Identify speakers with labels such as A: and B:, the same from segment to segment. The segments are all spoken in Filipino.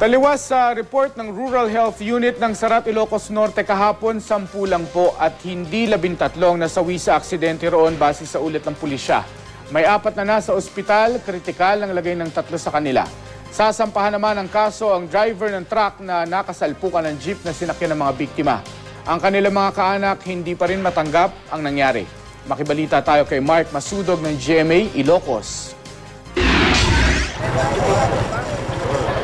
A: Taliwas sa report ng Rural Health Unit ng Sarat, Ilocos Norte kahapon, 10 lang po at hindi 13 nasawi sa aksidente roon base sa ulat ng pulisya. May 4 na nasa ospital, kritikal ang lagay ng 3 sa kanila. Sasampahan naman ng kaso ang driver ng truck na nakasalpukan ng jeep na sinakyan ng mga biktima. Ang kanilang mga kaanak hindi pa rin matanggap ang nangyari. Makibalita tayo kay Mark Masudog ng GMA Ilocos.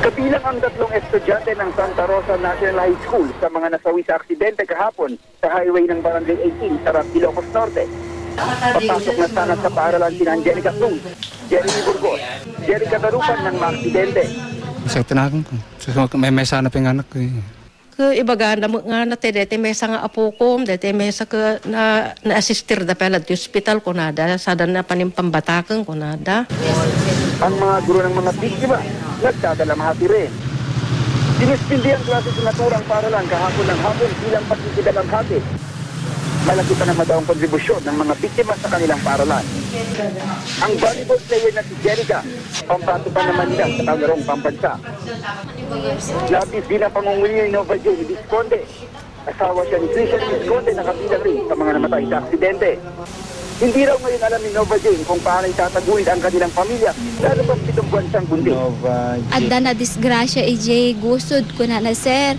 B: Kabilang ang 3 estudyante ng Santa Rosa National High School sa mga nasawi sa aksidente kahapon sa highway ng Barangay 18 sa Ilocos Norte. Papasok na sana sa paaralan sina Angelica Cruz, Jeremy Burgos, Jerry Catarupan ng mga aksidente.
C: Sa tinakan ko, may sana pinganak ko.
D: Ibaga na nga na dete mesa nga apo ko, dete mesa ka na assistir da pala di hospital ko nada, sada na panimpambatakan ko nada.
B: Ang mga guro ng mga biktima nagdadalamhati rin. Dinispindi ang klase sa naturang paaralan kahapon ng hapon bilang pagkikidalamhati. Malaki pa naman daw ang kontribusyon ng mga biktima sa kanilang paaralan. Ang volleyball player na si Jerica, pambato pa naman niya sa kalarong pambansa. Labis din ang pangunguli ni Nova Jane Visconde. Asawa siya ni Christian Visconde na kabilang rin sa mga namatay sa aksidente. Hindi raw ngayon alam ni Nova Jane kung paano itataguin ang kanilang pamilya, lalo pa 7 buwan siyang buntis.
E: Adda na disgrasya ijay gusod ko na sir.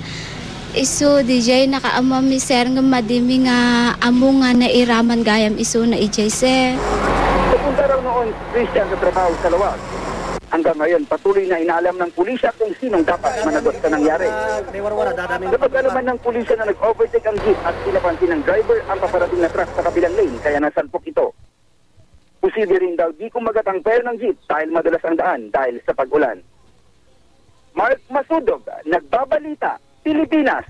E: Isu DJ nakaamam mi sir nga madimi nga amo nga nairaman gayam isu na ijay sir.
B: Napunta raw noon Christian sa trabaho sa Lawag. Hanggang ngayon, patuloy na inaalam ng pulisya kung sinong dapat managot sa nangyari. Napag-alaman ng pulisya na nag-overtake ang jeep at pinapansin ng driver ang paparating na truck sa kabilang lane kaya nasalpok ito. Posible rin daw di kumagat ang pair ng jeep dahil madalas ang daan dahil sa pag-ulan. Mark Masudog, Nagbabalita, Pilipinas.